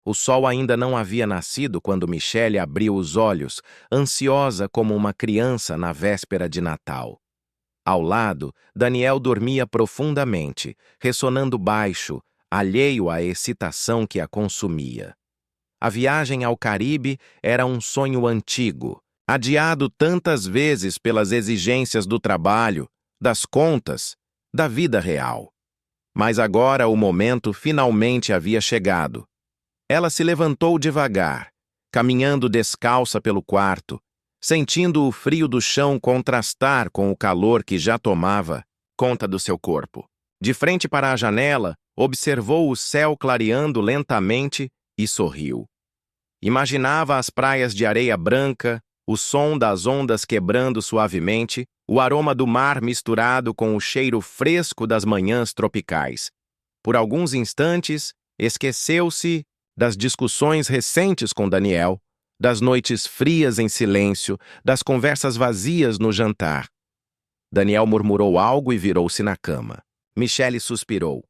O sol ainda não havia nascido quando Michele abriu os olhos, ansiosa como uma criança na véspera de Natal. Ao lado, Daniel dormia profundamente, ressonando baixo, alheio à excitação que a consumia. A viagem ao Caribe era um sonho antigo, adiado tantas vezes pelas exigências do trabalho, das contas, da vida real. Mas agora o momento finalmente havia chegado. Ela se levantou devagar, caminhando descalça pelo quarto, sentindo o frio do chão contrastar com o calor que já tomava conta do seu corpo. De frente para a janela, observou o céu clareando lentamente e sorriu. Imaginava as praias de areia branca, o som das ondas quebrando suavemente, o aroma do mar misturado com o cheiro fresco das manhãs tropicais. Por alguns instantes, esqueceu-se das discussões recentes com Daniel, das noites frias em silêncio, das conversas vazias no jantar. Daniel murmurou algo e virou-se na cama. Michele suspirou.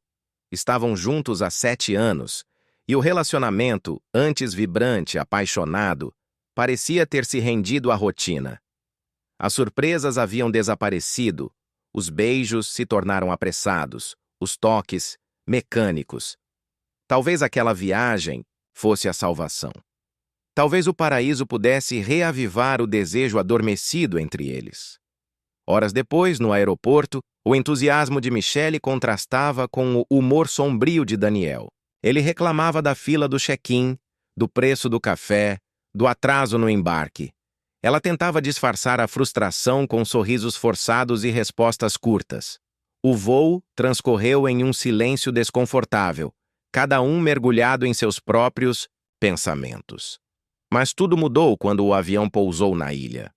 Estavam juntos há 7 anos, e o relacionamento, antes vibrante, apaixonado, parecia ter se rendido à rotina. As surpresas haviam desaparecido, os beijos se tornaram apressados, os toques, mecânicos. Talvez aquela viagem fosse a salvação. Talvez o paraíso pudesse reavivar o desejo adormecido entre eles. Horas depois, no aeroporto, o entusiasmo de Michele contrastava com o humor sombrio de Daniel. Ele reclamava da fila do check-in, do preço do café, do atraso no embarque. Ela tentava disfarçar a frustração com sorrisos forçados e respostas curtas. O voo transcorreu em um silêncio desconfortável, cada um mergulhado em seus próprios pensamentos. Mas tudo mudou quando o avião pousou na ilha.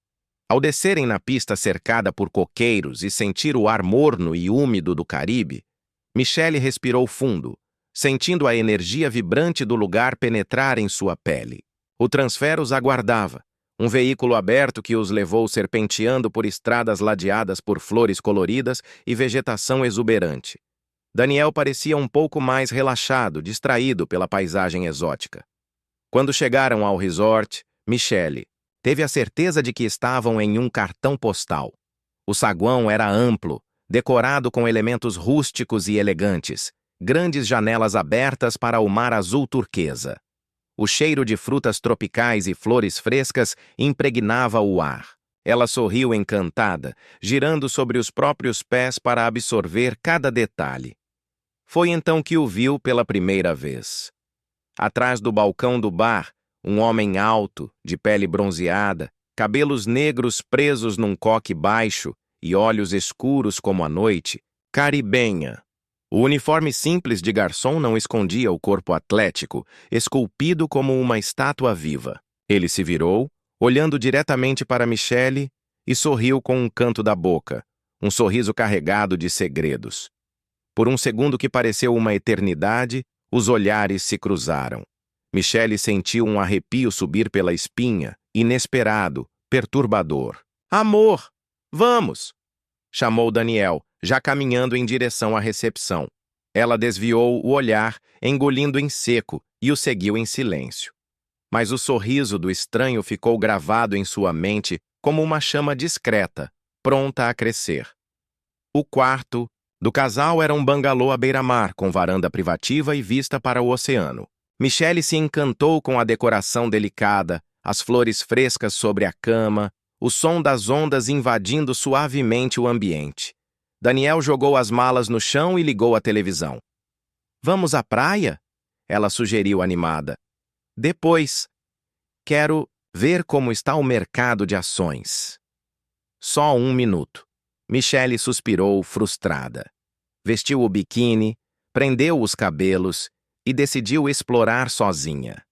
Ao descerem na pista cercada por coqueiros e sentir o ar morno e úmido do Caribe, Michele respirou fundo, sentindo a energia vibrante do lugar penetrar em sua pele. O transfer os aguardava, um veículo aberto que os levou serpenteando por estradas ladeadas por flores coloridas e vegetação exuberante. Daniel parecia um pouco mais relaxado, distraído pela paisagem exótica. Quando chegaram ao resort, Michele teve a certeza de que estavam em um cartão postal. O saguão era amplo, decorado com elementos rústicos e elegantes, grandes janelas abertas para o mar azul turquesa. O cheiro de frutas tropicais e flores frescas impregnava o ar. Ela sorriu encantada, girando sobre os próprios pés para absorver cada detalhe. Foi então que o viu pela primeira vez. Atrás do balcão do bar, um homem alto, de pele bronzeada, cabelos negros presos num coque baixo e olhos escuros como a noite, caribenha. O uniforme simples de garçom não escondia o corpo atlético, esculpido como uma estátua viva. Ele se virou, olhando diretamente para Michele, e sorriu com um canto da boca, um sorriso carregado de segredos. Por um segundo que pareceu uma eternidade, os olhares se cruzaram. Michele sentiu um arrepio subir pela espinha, inesperado, perturbador. "Amor, vamos!" chamou Daniel, já caminhando em direção à recepção. Ela desviou o olhar, engolindo em seco, e o seguiu em silêncio. Mas o sorriso do estranho ficou gravado em sua mente como uma chama discreta, pronta a crescer. O quarto do casal era um bangalô à beira-mar, com varanda privativa e vista para o oceano. Michele se encantou com a decoração delicada, as flores frescas sobre a cama, o som das ondas invadindo suavemente o ambiente. Daniel jogou as malas no chão e ligou a televisão. "Vamos à praia?" ela sugeriu animada. "Depois. Quero ver como está o mercado de ações." Só 1 minuto. Michele suspirou, frustrada. Vestiu o biquíni, prendeu os cabelos e decidiu explorar sozinha.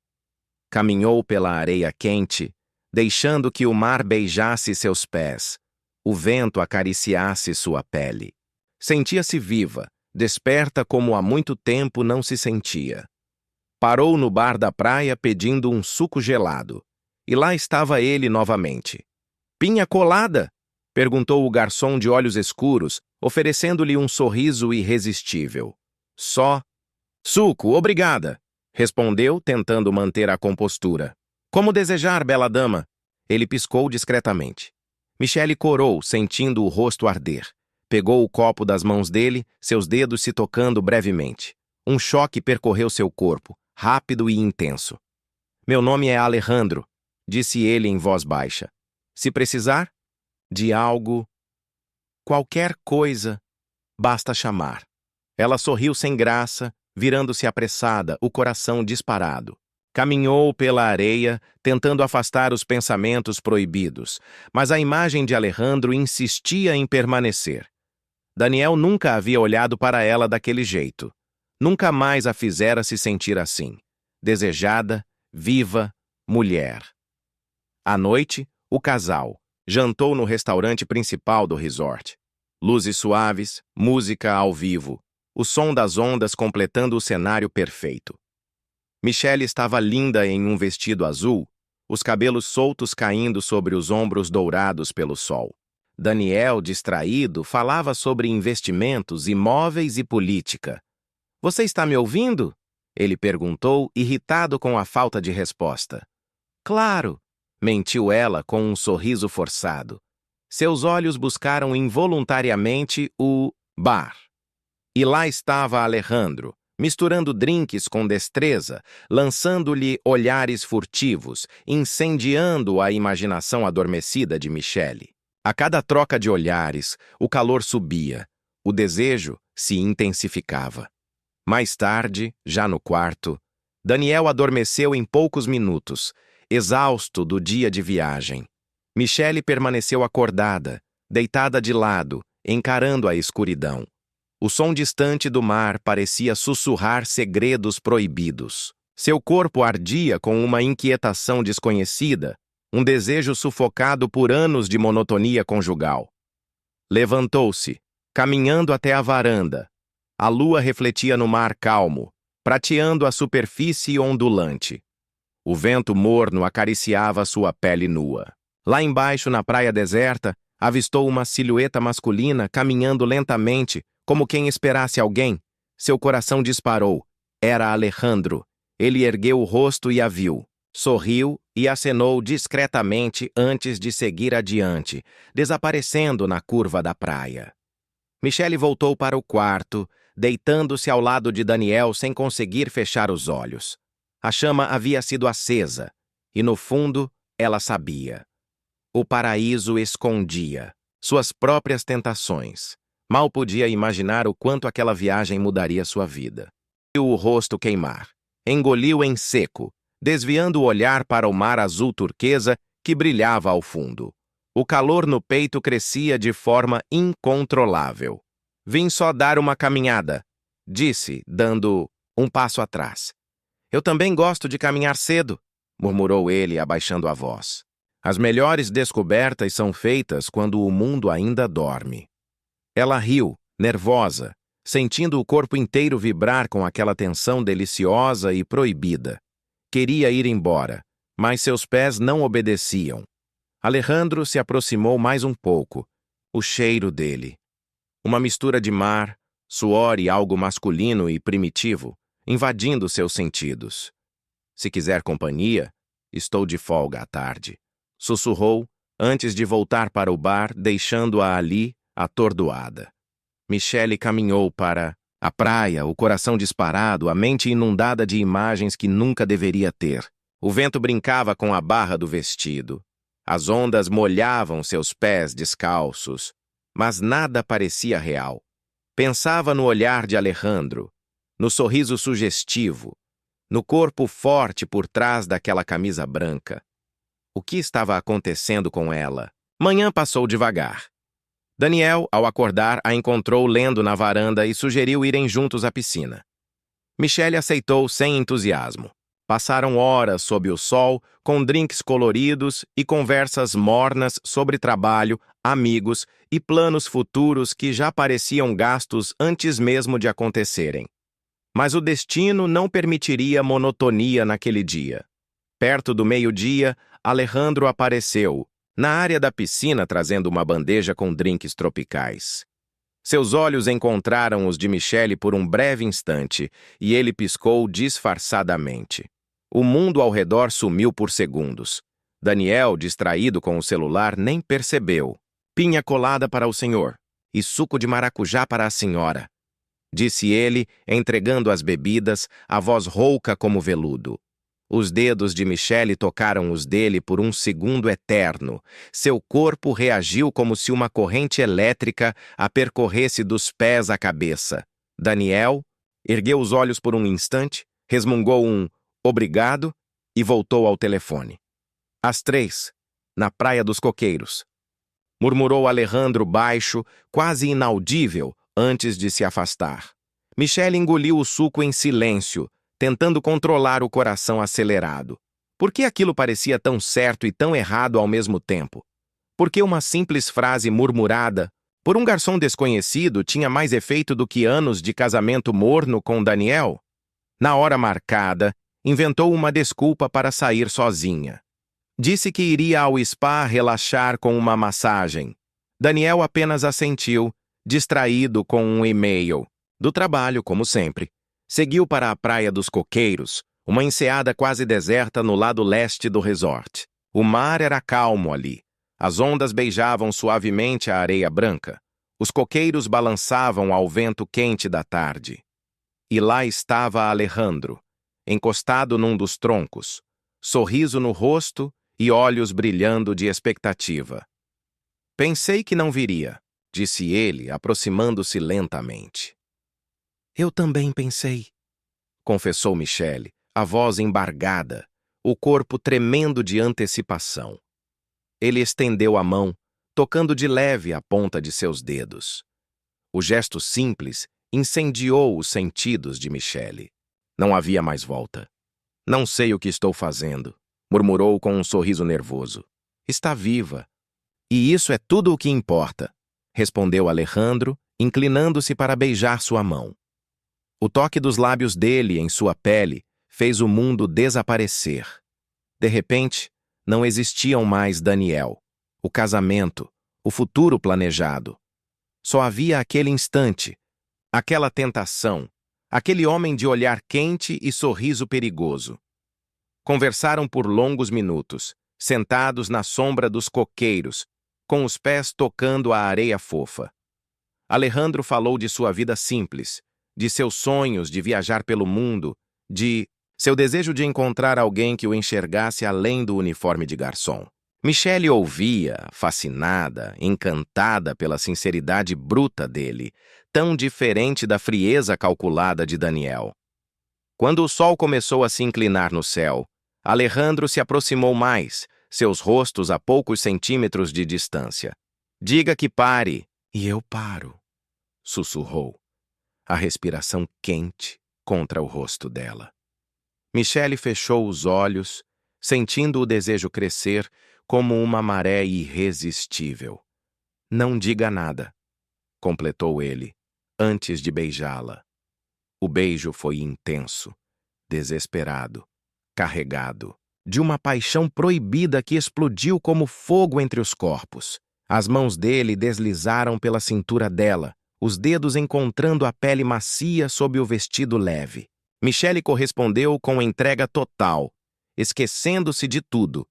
Caminhou pela areia quente, deixando que o mar beijasse seus pés, o vento acariciasse sua pele. Sentia-se viva, desperta como há muito tempo não se sentia. Parou no bar da praia pedindo um suco gelado. E lá estava ele novamente. "Pinha colada?" perguntou o garçom de olhos escuros, oferecendo-lhe um sorriso irresistível. "Só suco, obrigada." respondeu, tentando manter a compostura. Como desejar, bela dama? Ele piscou discretamente. Michele corou, sentindo o rosto arder. Pegou o copo das mãos dele, seus dedos se tocando brevemente. Um choque percorreu seu corpo, rápido e intenso. Meu nome é Alejandro, disse ele em voz baixa. Se precisar de algo, qualquer coisa, basta chamar. Ela sorriu sem graça, virando-se apressada, o coração disparado. Caminhou pela areia, tentando afastar os pensamentos proibidos, mas a imagem de Alejandro insistia em permanecer. Daniel nunca havia olhado para ela daquele jeito. Nunca mais a fizera se sentir assim. Desejada, viva, mulher. À noite, o casal jantou no restaurante principal do resort. Luzes suaves, música ao vivo, o som das ondas completando o cenário perfeito. Michele estava linda em um vestido azul, os cabelos soltos caindo sobre os ombros dourados pelo sol. Daniel, distraído, falava sobre investimentos, imóveis e política. Você está me ouvindo? Ele perguntou, irritado com a falta de resposta. Claro, mentiu ela com um sorriso forçado. Seus olhos buscaram involuntariamente o bar. E lá estava Alejandro, misturando drinks com destreza, lançando-lhe olhares furtivos, incendiando a imaginação adormecida de Michele. A cada troca de olhares, o calor subia, o desejo se intensificava. Mais tarde, já no quarto, Daniel adormeceu em poucos minutos, exausto do dia de viagem. Michele permaneceu acordada, deitada de lado, encarando a escuridão. O som distante do mar parecia sussurrar segredos proibidos. Seu corpo ardia com uma inquietação desconhecida, um desejo sufocado por anos de monotonia conjugal. Levantou-se, caminhando até a varanda. A lua refletia no mar calmo, prateando a superfície ondulante. O vento morno acariciava sua pele nua. Lá embaixo, na praia deserta, avistou uma silhueta masculina caminhando lentamente, como quem esperasse alguém. Seu coração disparou. Era Alejandro. Ele ergueu o rosto e a viu. Sorriu e acenou discretamente antes de seguir adiante, desaparecendo na curva da praia. Michele voltou para o quarto, deitando-se ao lado de Daniel sem conseguir fechar os olhos. A chama havia sido acesa, e no fundo, ela sabia. O paraíso escondia suas próprias tentações. Mal podia imaginar o quanto aquela viagem mudaria sua vida. Viu o rosto queimar. Engoliu em seco, desviando o olhar para o mar azul turquesa que brilhava ao fundo. O calor no peito crescia de forma incontrolável. Vim só dar uma caminhada, disse, dando um passo atrás. Eu também gosto de caminhar cedo, murmurou ele, abaixando a voz. As melhores descobertas são feitas quando o mundo ainda dorme. Ela riu, nervosa, sentindo o corpo inteiro vibrar com aquela tensão deliciosa e proibida. Queria ir embora, mas seus pés não obedeciam. Alejandro se aproximou mais um pouco. O cheiro dele. Uma mistura de mar, suor e algo masculino e primitivo, invadindo seus sentidos. Se quiser companhia, estou de folga à tarde. Sussurrou, antes de voltar para o bar, deixando-a ali, atordoada. Michele caminhou para a praia, o coração disparado, a mente inundada de imagens que nunca deveria ter. O vento brincava com a barra do vestido. As ondas molhavam seus pés descalços, mas nada parecia real. Pensava no olhar de Alejandro, no sorriso sugestivo, no corpo forte por trás daquela camisa branca. O que estava acontecendo com ela? Manhã passou devagar. Daniel, ao acordar, a encontrou lendo na varanda e sugeriu irem juntos à piscina. Michele aceitou sem entusiasmo. Passaram horas sob o sol, com drinks coloridos e conversas mornas sobre trabalho, amigos e planos futuros que já pareciam gastos antes mesmo de acontecerem. Mas o destino não permitiria monotonia naquele dia. Perto do meio-dia, Alejandro apareceu, na área da piscina trazendo uma bandeja com drinks tropicais. Seus olhos encontraram os de Michele por um breve instante, e ele piscou disfarçadamente. O mundo ao redor sumiu por segundos. Daniel, distraído com o celular, nem percebeu. Pinha colada para o senhor e suco de maracujá para a senhora, disse ele, entregando as bebidas, a voz rouca como veludo. Os dedos de Michele tocaram os dele por um segundo eterno. Seu corpo reagiu como se uma corrente elétrica a percorresse dos pés à cabeça. Daniel ergueu os olhos por um instante, resmungou um obrigado e voltou ao telefone. Às 3, na Praia dos Coqueiros, murmurou Alejandro baixo, quase inaudível, antes de se afastar. Michele engoliu o suco em silêncio, tentando controlar o coração acelerado. Por que aquilo parecia tão certo e tão errado ao mesmo tempo? Por que uma simples frase murmurada por um garçom desconhecido tinha mais efeito do que anos de casamento morno com Daniel? Na hora marcada, inventou uma desculpa para sair sozinha. Disse que iria ao spa relaxar com uma massagem. Daniel apenas assentiu, distraído com um e-mail. Do trabalho, como sempre. Seguiu para a Praia dos Coqueiros, uma enseada quase deserta no lado leste do resort. O mar era calmo ali. As ondas beijavam suavemente a areia branca. Os coqueiros balançavam ao vento quente da tarde. E lá estava Alejandro, encostado num dos troncos, sorriso no rosto e olhos brilhando de expectativa. Pensei que não viria, disse ele, aproximando-se lentamente. Eu também pensei, confessou Michele, a voz embargada, o corpo tremendo de antecipação. Ele estendeu a mão, tocando de leve a ponta de seus dedos. O gesto simples incendiou os sentidos de Michele. Não havia mais volta. Não sei o que estou fazendo, murmurou com um sorriso nervoso. Está viva. E isso é tudo o que importa, respondeu Alejandro, inclinando-se para beijar sua mão. O toque dos lábios dele em sua pele fez o mundo desaparecer. De repente, não existiam mais Daniel, o casamento, o futuro planejado. Só havia aquele instante, aquela tentação, aquele homem de olhar quente e sorriso perigoso. Conversaram por longos minutos, sentados na sombra dos coqueiros, com os pés tocando a areia fofa. Alejandro falou de sua vida simples, de seus sonhos de viajar pelo mundo, de seu desejo de encontrar alguém que o enxergasse além do uniforme de garçom. Michele ouvia, fascinada, encantada pela sinceridade bruta dele, tão diferente da frieza calculada de Daniel. Quando o sol começou a se inclinar no céu, Alejandro se aproximou mais, seus rostos a poucos centímetros de distância. Diga que pare, e eu paro, sussurrou, a respiração quente contra o rosto dela. Michele fechou os olhos, sentindo o desejo crescer como uma maré irresistível. Não diga nada, completou ele, antes de beijá-la. O beijo foi intenso, desesperado, carregado, de uma paixão proibida que explodiu como fogo entre os corpos. As mãos dele deslizaram pela cintura dela, os dedos encontrando a pele macia sob o vestido leve. Michele correspondeu com entrega total, esquecendo-se de tudo,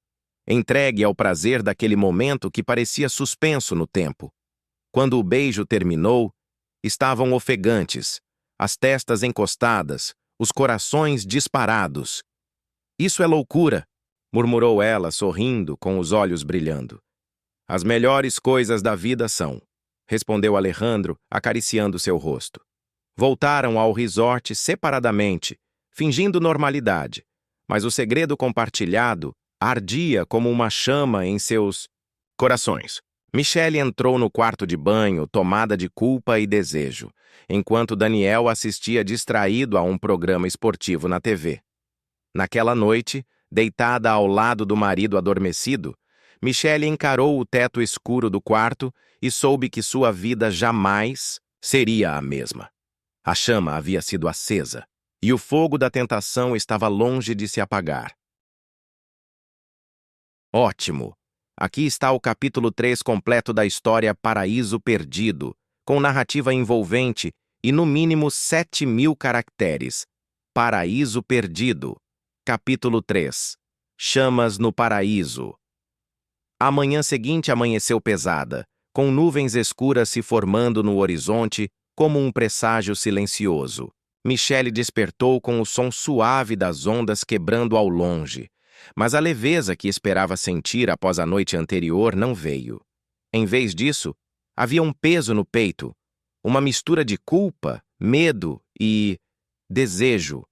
entregue ao prazer daquele momento que parecia suspenso no tempo. Quando o beijo terminou, estavam ofegantes, as testas encostadas, os corações disparados. Isso é loucura, murmurou ela, sorrindo, com os olhos brilhando. As melhores coisas da vida são, respondeu Alejandro, acariciando seu rosto. Voltaram ao resort separadamente, fingindo normalidade, mas o segredo compartilhado ardia como uma chama em seus corações. Michele entrou no quarto de banho, tomada de culpa e desejo, enquanto Daniel assistia distraído a um programa esportivo na TV. Naquela noite, deitada ao lado do marido adormecido, Michele encarou o teto escuro do quarto e soube que sua vida jamais seria a mesma. A chama havia sido acesa, e o fogo da tentação estava longe de se apagar. Ótimo! Aqui está o capítulo 3 completo da história Paraíso Perdido, com narrativa envolvente e no mínimo 7.000 caracteres. Paraíso Perdido. Capítulo 3. Chamas no Paraíso. A manhã seguinte amanheceu pesada, com nuvens escuras se formando no horizonte como um presságio silencioso. Michele despertou com o som suave das ondas quebrando ao longe, mas a leveza que esperava sentir após a noite anterior não veio. Em vez disso, havia um peso no peito, uma mistura de culpa, medo e desejo.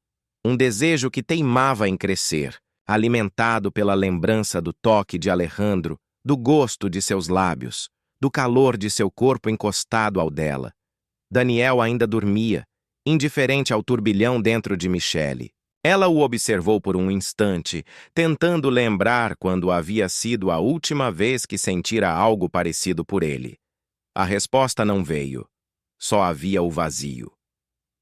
Um desejo que teimava em crescer, alimentado pela lembrança do toque de Alejandro, do gosto de seus lábios, do calor de seu corpo encostado ao dela. Daniel ainda dormia, indiferente ao turbilhão dentro de Michele. Ela o observou por um instante, tentando lembrar quando havia sido a última vez que sentira algo parecido por ele. A resposta não veio. Só havia o vazio.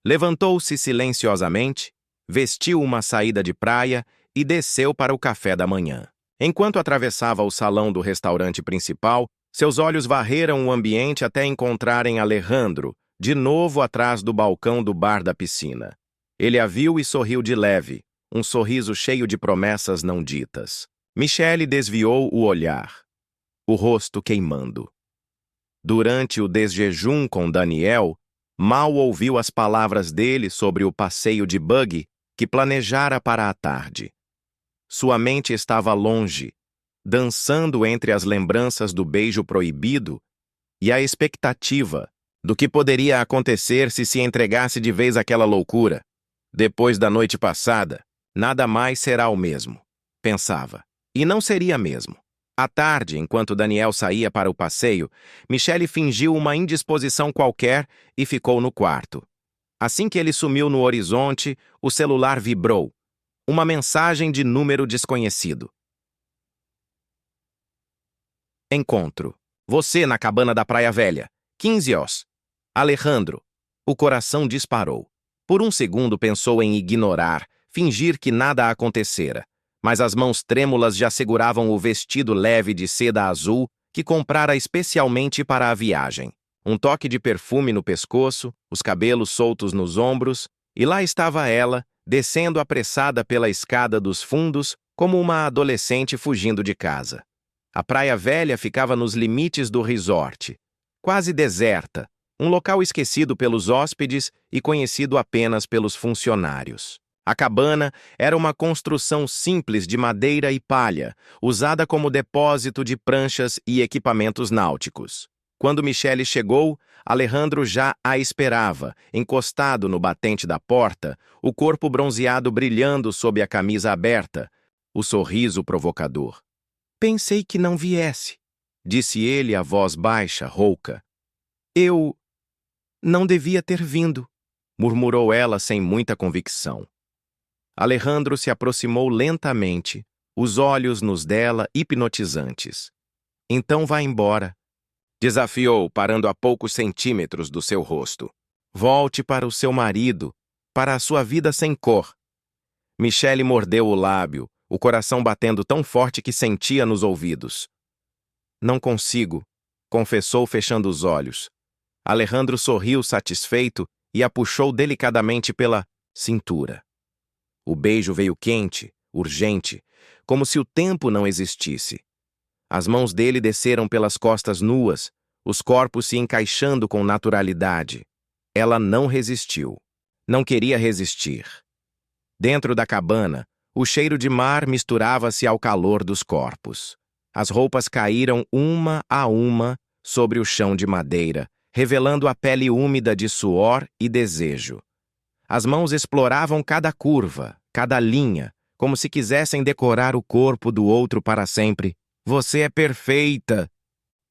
Levantou-se silenciosamente, vestiu uma saída de praia e desceu para o café da manhã. Enquanto atravessava o salão do restaurante principal, seus olhos varreram o ambiente até encontrarem Alejandro, de novo atrás do balcão do bar da piscina. Ele a viu e sorriu de leve, um sorriso cheio de promessas não ditas. Michele desviou o olhar, o rosto queimando. Durante o desjejum com Daniel, mal ouviu as palavras dele sobre o passeio de buggy que planejara para a tarde. Sua mente estava longe, dançando entre as lembranças do beijo proibido e a expectativa do que poderia acontecer se entregasse de vez àquela loucura. Depois da noite passada, nada mais será o mesmo, pensava. E não seria mesmo. À tarde, enquanto Daniel saía para o passeio, Michele fingiu uma indisposição qualquer e ficou no quarto. Assim que ele sumiu no horizonte, o celular vibrou. Uma mensagem de número desconhecido. Encontro. Você na cabana da Praia Velha. 15 horas. Alejandro. O coração disparou. Por um segundo pensou em ignorar, fingir que nada acontecera. Mas as mãos trêmulas já seguravam o vestido leve de seda azul que comprara especialmente para a viagem. Um toque de perfume no pescoço, os cabelos soltos nos ombros, e lá estava ela, descendo apressada pela escada dos fundos como uma adolescente fugindo de casa. A Praia Velha ficava nos limites do resort, quase deserta, um local esquecido pelos hóspedes e conhecido apenas pelos funcionários. A cabana era uma construção simples de madeira e palha, usada como depósito de pranchas e equipamentos náuticos. Quando Michele chegou, Alejandro já a esperava, encostado no batente da porta, o corpo bronzeado brilhando sob a camisa aberta, o sorriso provocador. Pensei que não viesse, disse ele a voz baixa, rouca. Eu não devia ter vindo, murmurou ela sem muita convicção. Alejandro se aproximou lentamente, os olhos nos dela hipnotizantes. Então vá embora, desafiou, parando a poucos centímetros do seu rosto. Volte para o seu marido, para a sua vida sem cor. Michele mordeu o lábio, o coração batendo tão forte que sentia nos ouvidos. Não consigo, confessou fechando os olhos. Alejandro sorriu satisfeito e a puxou delicadamente pela cintura. O beijo veio quente, urgente, como se o tempo não existisse. As mãos dele desceram pelas costas nuas, os corpos se encaixando com naturalidade. Ela não resistiu. Não queria resistir. Dentro da cabana, o cheiro de mar misturava-se ao calor dos corpos. As roupas caíram uma a uma sobre o chão de madeira, revelando a pele úmida de suor e desejo. As mãos exploravam cada curva, cada linha, como se quisessem decorar o corpo do outro para sempre. Você é perfeita,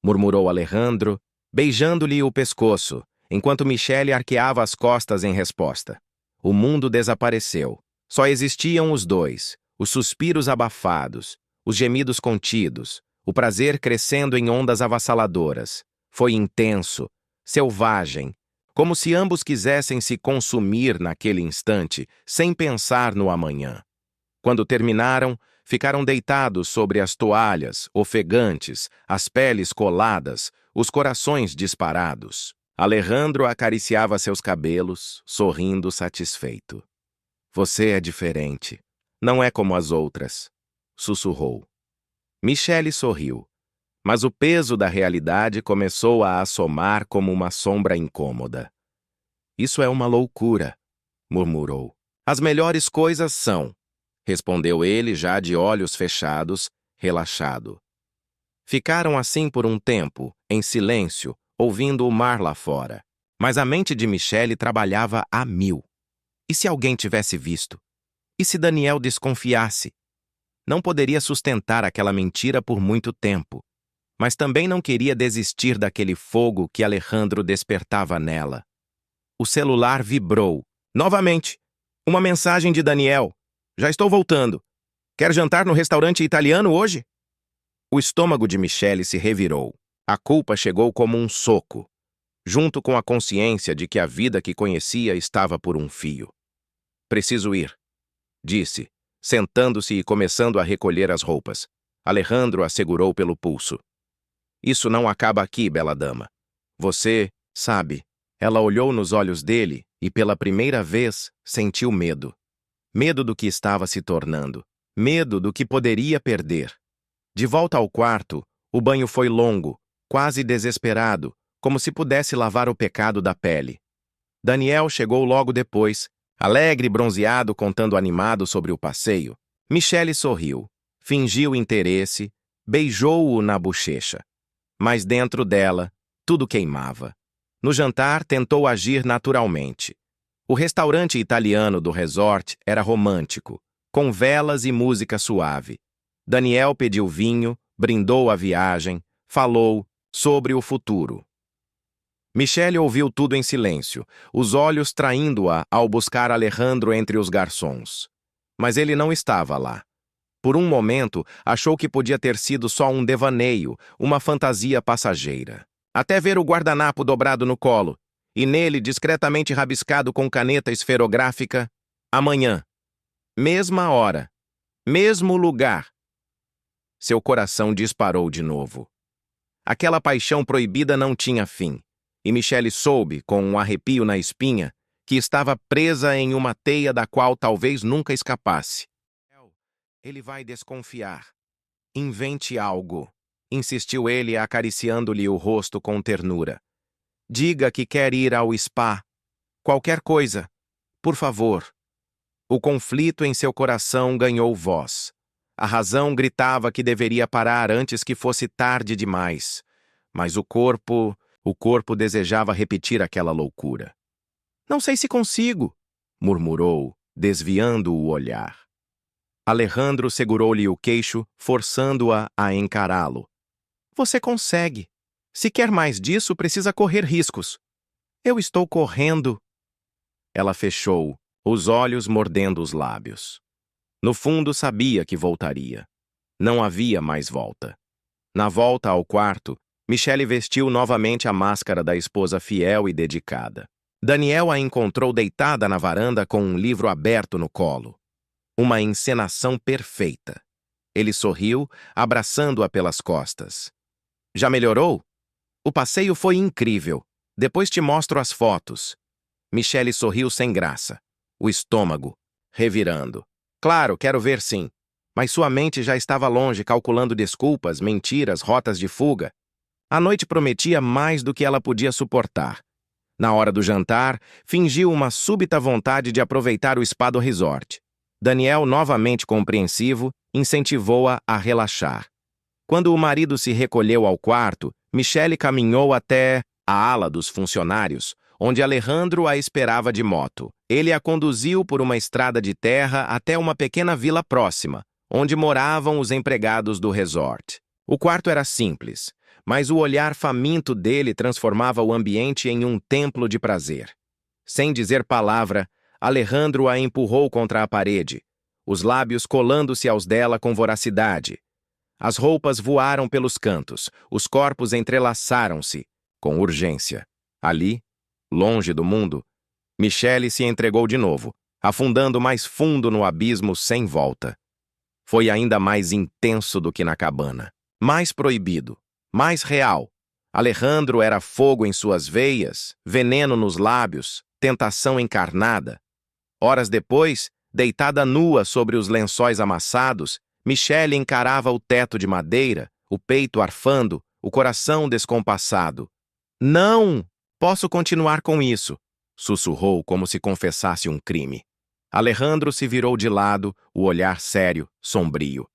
murmurou Alejandro, beijando-lhe o pescoço, enquanto Michele arqueava as costas em resposta. O mundo desapareceu. Só existiam os dois, os suspiros abafados, os gemidos contidos, o prazer crescendo em ondas avassaladoras. Foi intenso, selvagem, como se ambos quisessem se consumir naquele instante, sem pensar no amanhã. Quando terminaram, ficaram deitados sobre as toalhas, ofegantes, as peles coladas, os corações disparados. Alejandro acariciava seus cabelos, sorrindo satisfeito. Você é diferente. Não é como as outras, sussurrou. Michele sorriu, mas o peso da realidade começou a assomar como uma sombra incômoda. Isso é uma loucura, murmurou. As melhores coisas são, respondeu ele já de olhos fechados, relaxado. Ficaram assim por um tempo, em silêncio, ouvindo o mar lá fora. Mas a mente de Michele trabalhava a mil. E se alguém tivesse visto? E se Daniel desconfiasse? Não poderia sustentar aquela mentira por muito tempo, mas também não queria desistir daquele fogo que Alejandro despertava nela. O celular vibrou. Novamente. Uma mensagem de Daniel. Já estou voltando. Quer jantar no restaurante italiano hoje? O estômago de Michele se revirou. A culpa chegou como um soco, junto com a consciência de que a vida que conhecia estava por um fio. Preciso ir, disse, sentando-se e começando a recolher as roupas. Alejandro a segurou pelo pulso. Isso não acaba aqui, bela dama. Você, sabe, ela olhou nos olhos dele e pela primeira vez sentiu medo. Medo do que estava se tornando. Medo do que poderia perder. De volta ao quarto, o banho foi longo, quase desesperado, como se pudesse lavar o pecado da pele. Daniel chegou logo depois, alegre e bronzeado, contando animado sobre o passeio. Michele sorriu, fingiu interesse, beijou-o na bochecha. Mas dentro dela, tudo queimava. No jantar, tentou agir naturalmente. O restaurante italiano do resort era romântico, com velas e música suave. Daniel pediu vinho, brindou a viagem, falou sobre o futuro. Michele ouviu tudo em silêncio, os olhos traindo-a ao buscar Alejandro entre os garçons. Mas ele não estava lá. Por um momento, achou que podia ter sido só um devaneio, uma fantasia passageira. Até ver o guardanapo dobrado no colo, e nele discretamente rabiscado com caneta esferográfica, amanhã, mesma hora, mesmo lugar. Seu coração disparou de novo. Aquela paixão proibida não tinha fim, e Michele soube, com um arrepio na espinha, que estava presa em uma teia da qual talvez nunca escapasse. Ele vai desconfiar. Invente algo, insistiu ele, acariciando-lhe o rosto com ternura. Diga que quer ir ao spa. Qualquer coisa. Por favor. O conflito em seu coração ganhou voz. A razão gritava que deveria parar antes que fosse tarde demais. Mas o corpo desejava repetir aquela loucura. Não sei se consigo, murmurou, desviando o olhar. Alejandro segurou-lhe o queixo, forçando-a a encará-lo. Você consegue. Se quer mais disso, precisa correr riscos. Eu estou correndo. Ela fechou, os olhos mordendo os lábios. No fundo, sabia que voltaria. Não havia mais volta. Na volta ao quarto, Michele vestiu novamente a máscara da esposa fiel e dedicada. Daniel a encontrou deitada na varanda com um livro aberto no colo. Uma encenação perfeita. Ele sorriu, abraçando-a pelas costas. Já melhorou? O passeio foi incrível. Depois te mostro as fotos. Michele sorriu sem graça. O estômago, revirando. Claro, quero ver sim. Mas sua mente já estava longe, calculando desculpas, mentiras, rotas de fuga. A noite prometia mais do que ela podia suportar. Na hora do jantar, fingiu uma súbita vontade de aproveitar o spa do resort. Daniel, novamente compreensivo, incentivou-a a relaxar. Quando o marido se recolheu ao quarto, Michele caminhou até a ala dos funcionários, onde Alejandro a esperava de moto. Ele a conduziu por uma estrada de terra até uma pequena vila próxima, onde moravam os empregados do resort. O quarto era simples, mas o olhar faminto dele transformava o ambiente em um templo de prazer. Sem dizer palavra, Alejandro a empurrou contra a parede, os lábios colando-se aos dela com voracidade. As roupas voaram pelos cantos, os corpos entrelaçaram-se, com urgência. Ali, longe do mundo, Michele se entregou de novo, afundando mais fundo no abismo sem volta. Foi ainda mais intenso do que na cabana, mais proibido, mais real. Alejandro era fogo em suas veias, veneno nos lábios, tentação encarnada. Horas depois, deitada nua sobre os lençóis amassados, Michele encarava o teto de madeira, o peito arfando, o coração descompassado. Não! Posso continuar com isso, sussurrou como se confessasse um crime. Alejandro se virou de lado, o olhar sério, sombrio.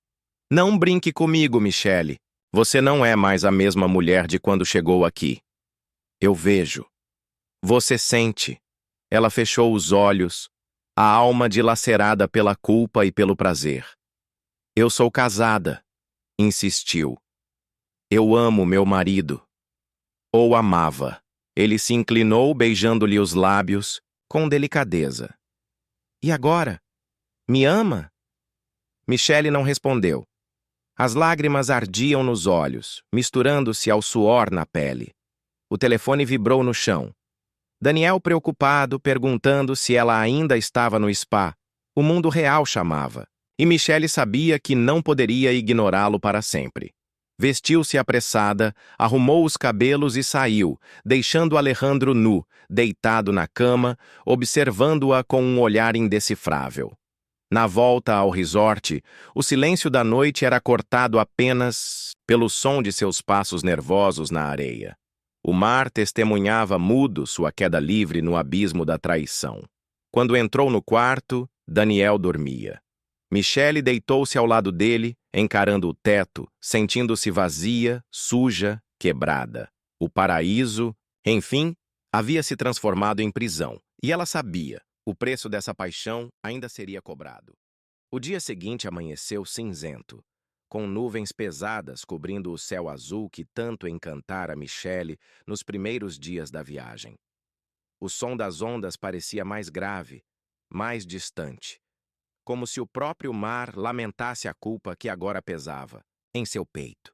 Não brinque comigo, Michele. Você não é mais a mesma mulher de quando chegou aqui. Eu vejo. Você sente. Ela fechou os olhos, a alma dilacerada pela culpa e pelo prazer. Eu sou casada, insistiu. Eu amo meu marido. Ou amava. Ele se inclinou, beijando-lhe os lábios, com delicadeza. E agora? Me ama? Michele não respondeu. As lágrimas ardiam nos olhos, misturando-se ao suor na pele. O telefone vibrou no chão. Daniel, preocupado, perguntando se ela ainda estava no spa. O mundo real chamava. E Michele sabia que não poderia ignorá-lo para sempre. Vestiu-se apressada, arrumou os cabelos e saiu, deixando Alejandro nu, deitado na cama, observando-a com um olhar indecifrável. Na volta ao resort, o silêncio da noite era cortado apenas pelo som de seus passos nervosos na areia. O mar testemunhava mudo sua queda livre no abismo da traição. Quando entrou no quarto, Daniel dormia. Michele deitou-se ao lado dele, encarando o teto, sentindo-se vazia, suja, quebrada. O paraíso, enfim, havia se transformado em prisão. E ela sabia, o preço dessa paixão ainda seria cobrado. O dia seguinte amanheceu cinzento, com nuvens pesadas cobrindo o céu azul que tanto encantara Michele nos primeiros dias da viagem. O som das ondas parecia mais grave, mais distante, como se o próprio mar lamentasse a culpa que agora pesava em seu peito.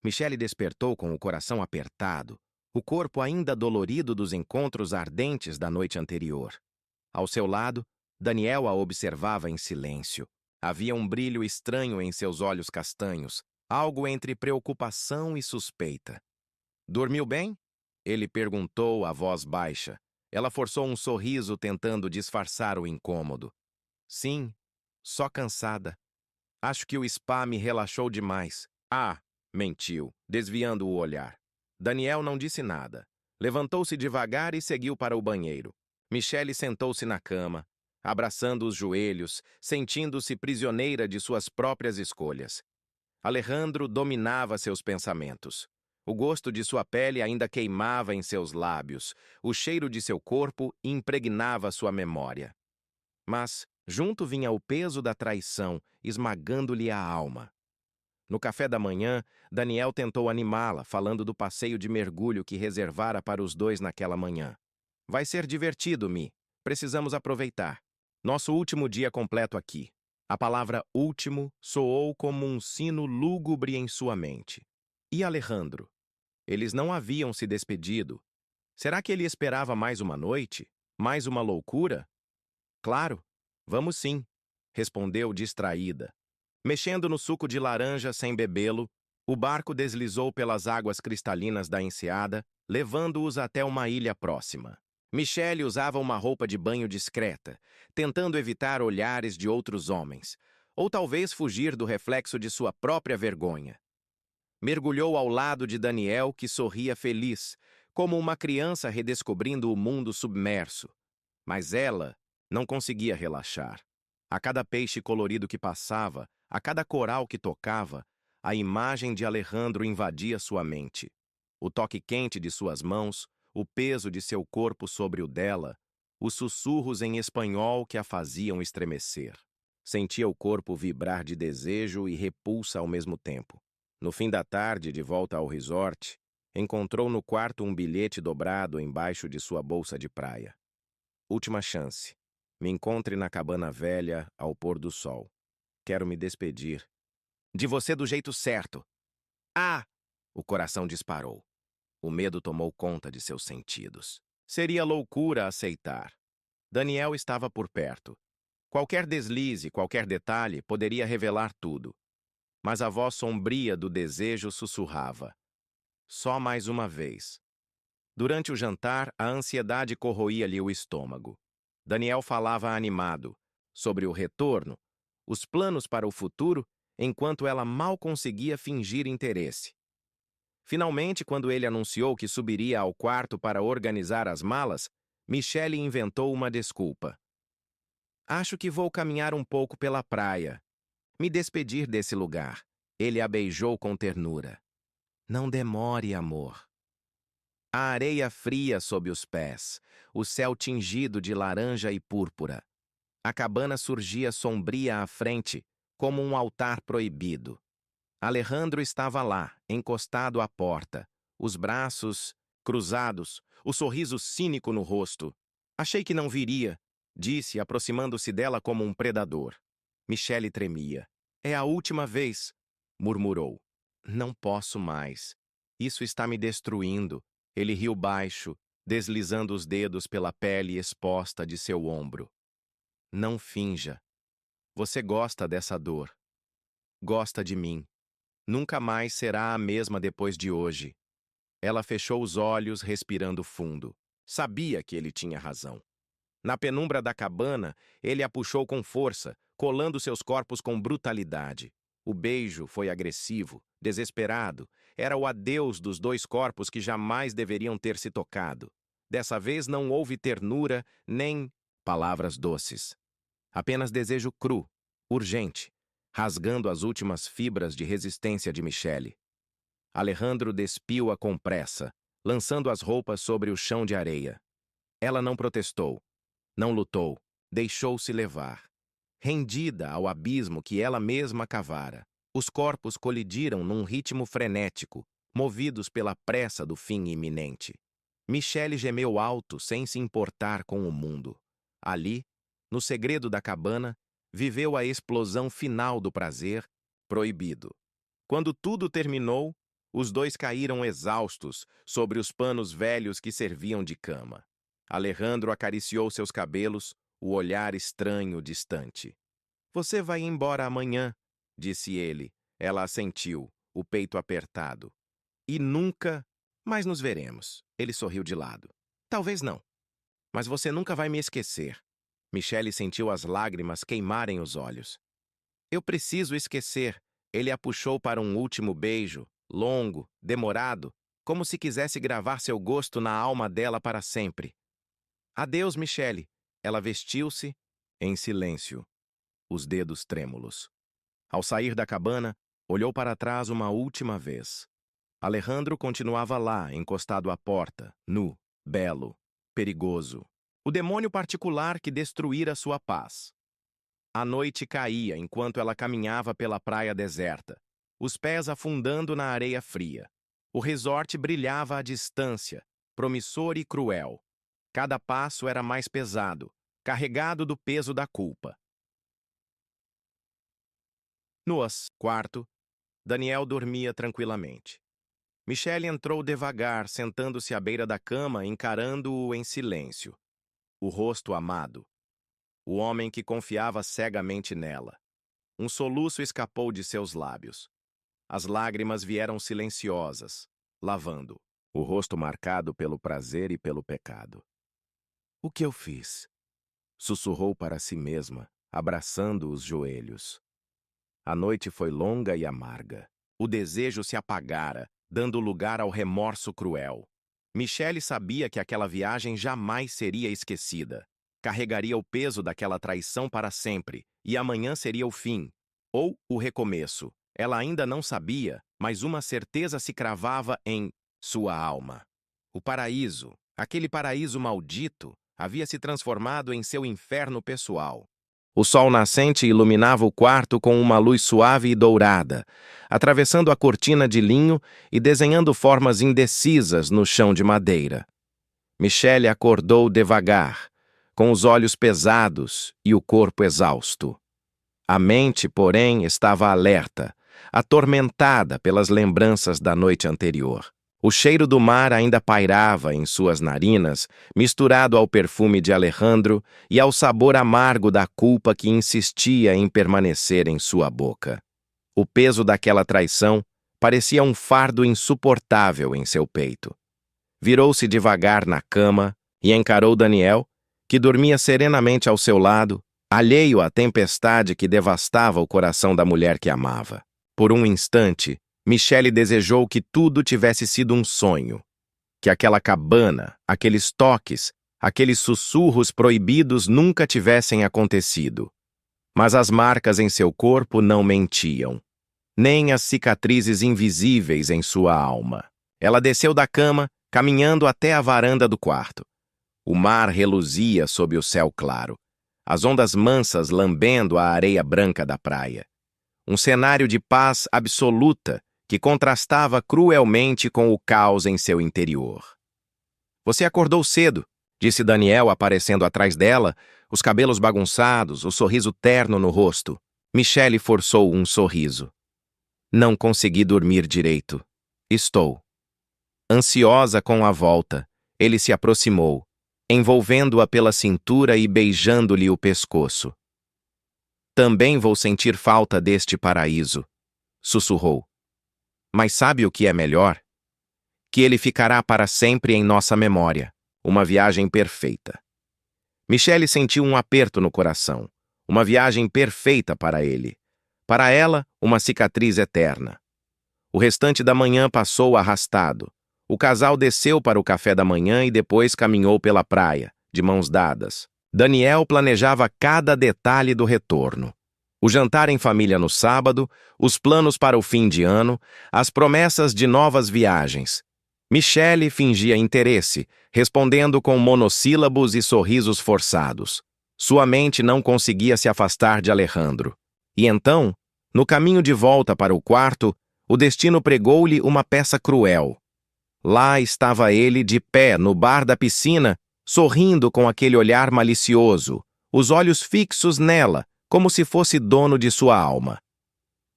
Michele despertou com o coração apertado, o corpo ainda dolorido dos encontros ardentes da noite anterior. Ao seu lado, Daniel a observava em silêncio. Havia um brilho estranho em seus olhos castanhos, algo entre preocupação e suspeita. Dormiu bem? Ele perguntou a voz baixa. Ela forçou um sorriso tentando disfarçar o incômodo. Sim, só cansada. Acho que o spa me relaxou demais. Ah, mentiu, desviando o olhar. Daniel não disse nada. Levantou-se devagar e seguiu para o banheiro. Michele sentou-se na cama, abraçando os joelhos, sentindo-se prisioneira de suas próprias escolhas. Alejandro dominava seus pensamentos. O gosto de sua pele ainda queimava em seus lábios, o cheiro de seu corpo impregnava sua memória. Mas, junto vinha o peso da traição, esmagando-lhe a alma. No café da manhã, Daniel tentou animá-la, falando do passeio de mergulho que reservara para os dois naquela manhã. Vai ser divertido, Mi. Precisamos aproveitar. Nosso último dia completo aqui. A palavra último soou como um sino lúgubre em sua mente. E Alejandro? Eles não haviam se despedido. Será que ele esperava mais uma noite? Mais uma loucura? Claro, vamos sim, respondeu distraída. Mexendo no suco de laranja sem bebê-lo, o barco deslizou pelas águas cristalinas da enseada, levando-os até uma ilha próxima. Michele usava uma roupa de banho discreta, tentando evitar olhares de outros homens, ou talvez fugir do reflexo de sua própria vergonha. Mergulhou ao lado de Daniel, que sorria feliz, como uma criança redescobrindo o mundo submerso. Mas ela não conseguia relaxar. A cada peixe colorido que passava, a cada coral que tocava, a imagem de Alejandro invadia sua mente. O toque quente de suas mãos, o peso de seu corpo sobre o dela, os sussurros em espanhol que a faziam estremecer. Sentia o corpo vibrar de desejo e repulsa ao mesmo tempo. No fim da tarde, de volta ao resort, encontrou no quarto um bilhete dobrado embaixo de sua bolsa de praia. Última chance. Me encontre na cabana velha ao pôr do sol. Quero me despedir. De você do jeito certo. Ah! O coração disparou. O medo tomou conta de seus sentidos. Seria loucura aceitar. Daniel estava por perto. Qualquer deslize, qualquer detalhe poderia revelar tudo. Mas a voz sombria do desejo sussurrava. só mais uma vez. Durante o jantar, a ansiedade corroía-lhe o estômago. Daniel falava animado sobre o retorno, os planos para o futuro, enquanto ela mal conseguia fingir interesse. Finalmente, quando ele anunciou que subiria ao quarto para organizar as malas, Michelle inventou uma desculpa. Acho que vou caminhar um pouco pela praia. Me despedir desse lugar. Ele a beijou com ternura. Não demore, amor. A areia fria sob os pés, o céu tingido de laranja e púrpura. A cabana surgia sombria à frente, como um altar proibido. Alejandro estava lá, encostado à porta, os braços cruzados, o sorriso cínico no rosto. Achei que não viria, disse, aproximando-se dela como um predador. Michelle tremia. É a última vez, murmurou. Não posso mais. Isso está me destruindo. Ele riu baixo, deslizando os dedos pela pele exposta de seu ombro. Não finja. Você gosta dessa dor. Gosta de mim. Nunca mais será a mesma depois de hoje. Ela fechou os olhos, respirando fundo. Sabia que ele tinha razão. Na penumbra da cabana, ele a puxou com força, colando seus corpos com brutalidade. O beijo foi agressivo, desesperado. Era o adeus dos dois corpos que jamais deveriam ter se tocado. Dessa vez não houve ternura, nem palavras doces. Apenas desejo cru, urgente, rasgando as últimas fibras de resistência de Michelle. Alejandro despiu-a com pressa, lançando as roupas sobre o chão de areia. Ela não protestou, não lutou, deixou-se levar. Rendida ao abismo que ela mesma cavara, os corpos colidiram num ritmo frenético, movidos pela pressa do fim iminente. Michelle gemeu alto sem se importar com o mundo. Ali, no segredo da cabana, viveu a explosão final do prazer proibido. Quando tudo terminou, os dois caíram exaustos sobre os panos velhos que serviam de cama. Alejandro acariciou seus cabelos, o olhar estranho, distante. Você vai embora amanhã, disse ele. Ela assentiu, o peito apertado. E nunca mais nos veremos. Ele sorriu de lado. Talvez não. Mas você nunca vai me esquecer. Michelle sentiu as lágrimas queimarem os olhos. Eu preciso esquecer. Ele a puxou para um último beijo, longo, demorado, como se quisesse gravar seu gosto na alma dela para sempre. Adeus, Michelle. Ela vestiu-se em silêncio, os dedos trêmulos. Ao sair da cabana, olhou para trás uma última vez. Alejandro continuava lá, encostado à porta, nu, belo, perigoso. O demônio particular que destruíra sua paz. A noite caía enquanto ela caminhava pela praia deserta, os pés afundando na areia fria. O resort brilhava à distância, promissor e cruel. Cada passo era mais pesado, carregado do peso da culpa. No quarto, Daniel dormia tranquilamente. Michelle entrou devagar, sentando-se à beira da cama, encarando-o em silêncio. O rosto amado. O homem que confiava cegamente nela. Um soluço escapou de seus lábios. As lágrimas vieram silenciosas, lavando o rosto marcado pelo prazer e pelo pecado. O que eu fiz? Sussurrou para si mesma, abraçando os joelhos. A noite foi longa e amarga. O desejo se apagara, dando lugar ao remorso cruel. Michelle sabia que aquela viagem jamais seria esquecida. Carregaria o peso daquela traição para sempre, e amanhã seria o fim, ou o recomeço. Ela ainda não sabia, mas uma certeza se cravava em sua alma. O paraíso, aquele paraíso maldito, havia se transformado em seu inferno pessoal. O sol nascente iluminava o quarto com uma luz suave e dourada, atravessando a cortina de linho e desenhando formas indecisas no chão de madeira. Michelle acordou devagar, com os olhos pesados e o corpo exausto. A mente, porém, estava alerta, atormentada pelas lembranças da noite anterior. O cheiro do mar ainda pairava em suas narinas, misturado ao perfume de Alejandro e ao sabor amargo da culpa que insistia em permanecer em sua boca. O peso daquela traição parecia um fardo insuportável em seu peito. Virou-se devagar na cama e encarou Daniel, que dormia serenamente ao seu lado, alheio à tempestade que devastava o coração da mulher que amava. Por um instante, Michele desejou que tudo tivesse sido um sonho, que aquela cabana, aqueles toques, aqueles sussurros proibidos nunca tivessem acontecido. Mas as marcas em seu corpo não mentiam, nem as cicatrizes invisíveis em sua alma. Ela desceu da cama, caminhando até a varanda do quarto. O mar reluzia sob o céu claro, as ondas mansas lambendo a areia branca da praia. Um cenário de paz absoluta que contrastava cruelmente com o caos em seu interior. "Você acordou cedo", disse Daniel aparecendo atrás dela, os cabelos bagunçados, o sorriso terno no rosto. Michele forçou um sorriso. "Não consegui dormir direito. Estou." Ansiosa com a volta, ele se aproximou, envolvendo-a pela cintura e beijando-lhe o pescoço. "Também vou sentir falta deste paraíso", sussurrou. "Mas sabe o que é melhor? Que ele ficará para sempre em nossa memória, uma viagem perfeita." Michele sentiu um aperto no coração, uma viagem perfeita para ele. Para ela, uma cicatriz eterna. O restante da manhã passou arrastado. O casal desceu para o café da manhã e depois caminhou pela praia, de mãos dadas. Daniel planejava cada detalhe do retorno. O jantar em família no sábado, os planos para o fim de ano, as promessas de novas viagens. Michele fingia interesse, respondendo com monossílabos e sorrisos forçados. Sua mente não conseguia se afastar de Alejandro. E então, no caminho de volta para o quarto, o destino pregou-lhe uma peça cruel. Lá estava ele de pé no bar da piscina, sorrindo com aquele olhar malicioso, os olhos fixos nela, como se fosse dono de sua alma.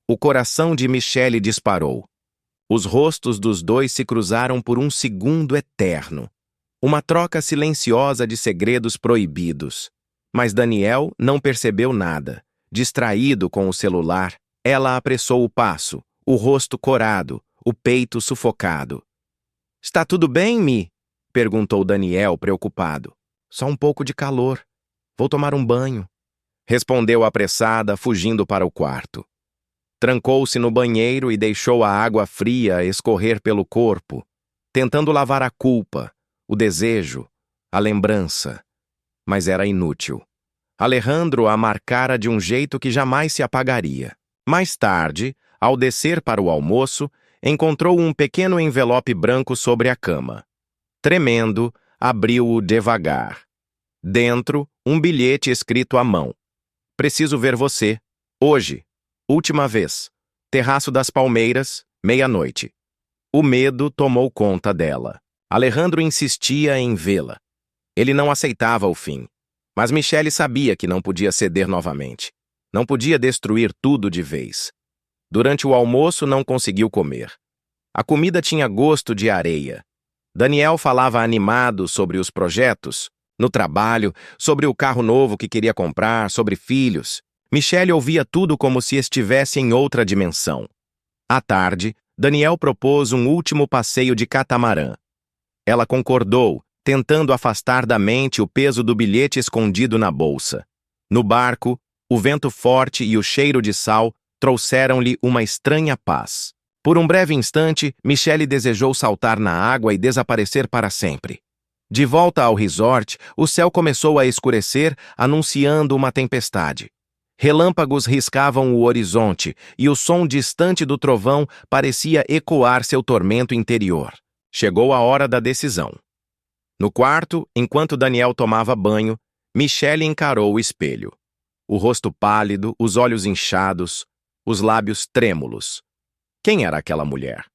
O coração de Michele disparou. Os rostos dos dois se cruzaram por um segundo eterno. Uma troca silenciosa de segredos proibidos. Mas Daniel não percebeu nada. Distraído com o celular, ela apressou o passo, o rosto corado, o peito sufocado. "Está tudo bem, Mi?" perguntou Daniel, preocupado. "Só um pouco de calor. Vou tomar um banho", respondeu apressada, fugindo para o quarto. Trancou-se no banheiro e deixou a água fria escorrer pelo corpo, tentando lavar a culpa, o desejo, a lembrança. Mas era inútil. Alejandro a marcara de um jeito que jamais se apagaria. Mais tarde, ao descer para o almoço, encontrou um pequeno envelope branco sobre a cama. Tremendo, abriu-o devagar. Dentro, um bilhete escrito à mão. "Preciso ver você. Hoje. Última vez. Terraço das Palmeiras, meia-noite." O medo tomou conta dela. Alejandro insistia em vê-la. Ele não aceitava o fim. Mas Michele sabia que não podia ceder novamente. Não podia destruir tudo de vez. Durante o almoço não conseguiu comer. A comida tinha gosto de areia. Daniel falava animado sobre os projetos, no trabalho, sobre o carro novo que queria comprar, sobre filhos. Michele ouvia tudo como se estivesse em outra dimensão. À tarde, Daniel propôs um último passeio de catamarã. Ela concordou, tentando afastar da mente o peso do bilhete escondido na bolsa. No barco, o vento forte e o cheiro de sal trouxeram-lhe uma estranha paz. Por um breve instante, Michele desejou saltar na água e desaparecer para sempre. De volta ao resort, o céu começou a escurecer, anunciando uma tempestade. Relâmpagos riscavam o horizonte e o som distante do trovão parecia ecoar seu tormento interior. Chegou a hora da decisão. No quarto, enquanto Daniel tomava banho, Michele encarou o espelho. O rosto pálido, os olhos inchados, os lábios trêmulos. Quem era aquela mulher?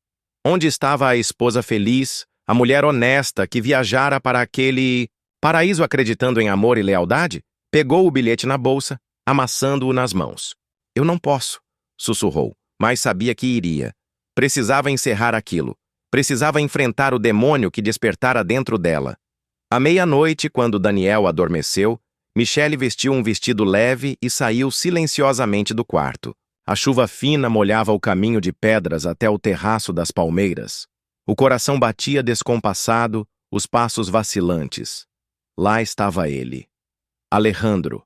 Onde estava a esposa feliz, a mulher honesta que viajara para aquele paraíso acreditando em amor e lealdade? Pegou o bilhete na bolsa, amassando-o nas mãos. "Eu não posso", sussurrou, mas sabia que iria. Precisava encerrar aquilo. Precisava enfrentar o demônio que despertara dentro dela. À meia-noite, quando Daniel adormeceu, Michele vestiu um vestido leve e saiu silenciosamente do quarto. A chuva fina molhava o caminho de pedras até o terraço das palmeiras. O coração batia descompassado, os passos vacilantes. Lá estava ele, Alejandro,